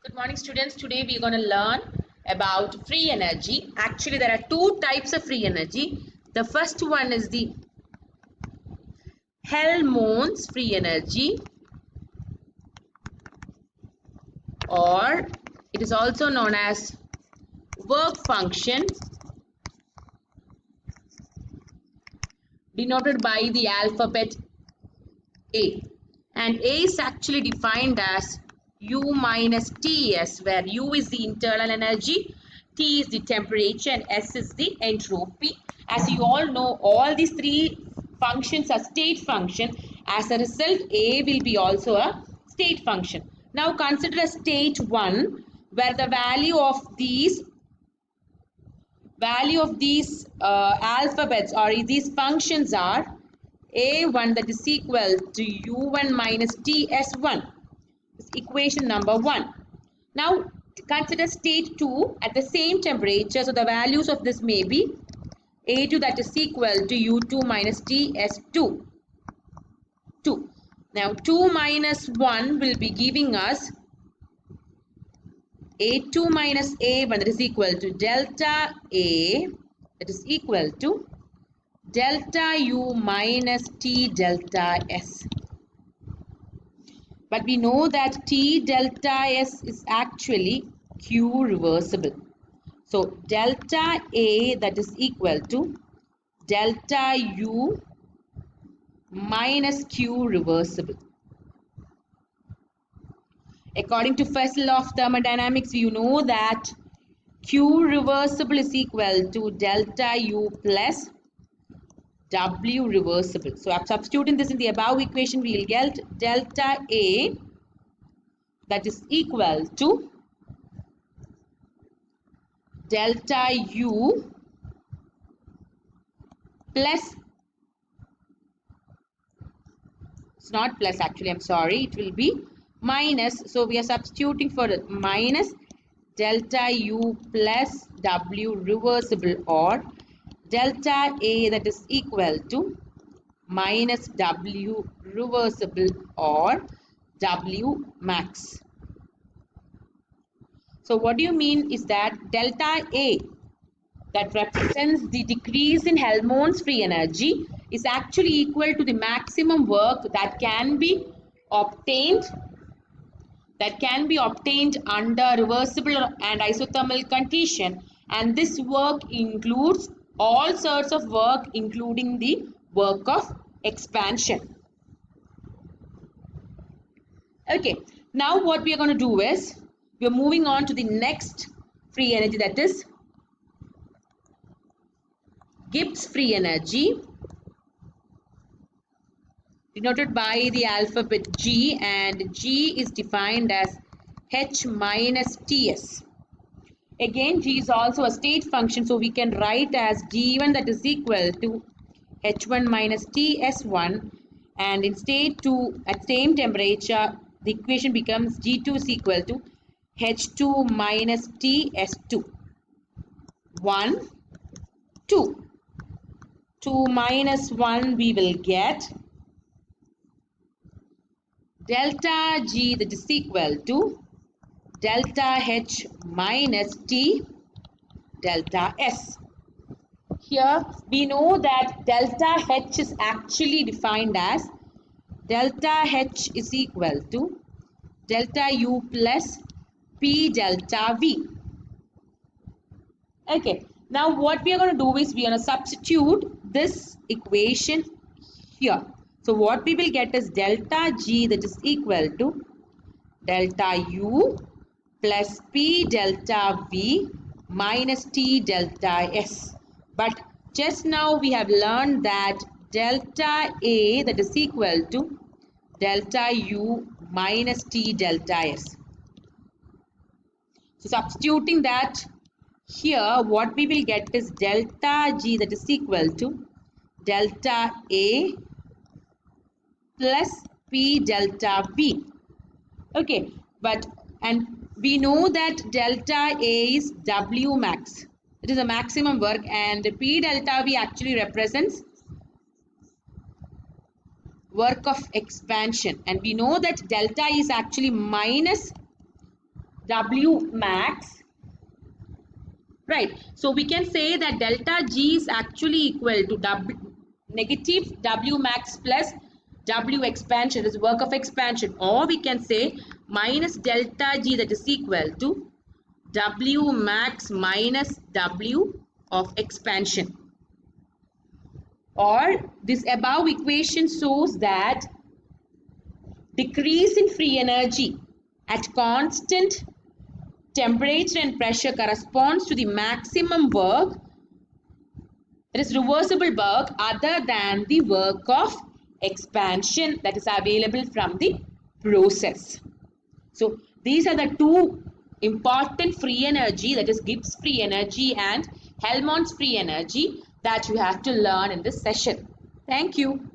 Good morning, students. Today we are going to learn about free energy. Actually, there are two types of free energy. The first one is the Helmholtz free energy, or it is also known as work function, denoted by the alphabet A. And A is actually defined as U minus Ts, where U is the internal energy, T is the temperature, and S is the entropy. As you all know, all these three functions are state function. As a result, A will be also a state function. Now consider a state 1 where the value of these alphabets or these functions are a1, that is equal to u1 minus ts1. This is equation number 1. Now consider state 2 at the same temperature. So the values of this may be a2, that is equal to u2 minus ts2. 2. Now 2 minus 1 will be giving us a2 minus a1, that is equal to delta a, that is equal to delta u minus T delta S. But we know that T delta S is actually Q reversible. So delta A, that is equal to delta U minus Q reversible. According to first law of thermodynamics, you know that Q reversible is equal to delta U plus W reversible. So I'm substituting this in the above equation. We will get delta A, that is equal to delta U plus, it's not plus actually, I'm sorry, it will be minus. So we are substituting for it, minus delta U plus W reversible, or delta A, that is equal to minus W reversible, or W max. So what do you mean is that delta A, that represents the decrease in Helmholtz free energy, is actually equal to the maximum work that can be obtained under reversible and isothermal condition, and this work includes all sorts of work, including the work of expansion. Okay, now what we are going to do is we are moving on to the next free energy, that is Gibbs free energy, denoted by the alphabet G, and G is defined as H minus Ts. Again, G is also a state function, so we can write as G1, that is equal to H1 minus Ts1, and in state 2 at same temperature the equation becomes G2 is equal to H2 minus Ts2. 1, 2. 2 minus 1 we will get delta G, that is equal to delta H minus T delta S. Here we know that delta H is actually defined as delta H is equal to delta U plus P delta V. Okay, now what we are going to do is we are going to substitute this equation here. So what we will get is delta G, that is equal to delta U plus P delta V minus T delta S. But just now we have learned that delta A, that is equal to delta U minus T delta S. So substituting that here, what we will get is delta G, that is equal to delta A plus P delta V. Okay, and we know that delta A is W max. It is a maximum work, and P delta V actually represents work of expansion, and we know that delta is actually minus W max, right? So we can say that delta G is actually equal to negative W max plus W expansion, is work of expansion, or we can say minus delta G, that is equal to W max minus W of expansion. Or this above equation shows that decrease in free energy at constant temperature and pressure corresponds to the maximum work, that is reversible work, other than the work of expansion that is available from the process. So these are the two important free energy, that is Gibbs free energy and Helmholtz free energy, that you have to learn in this session. Thank you.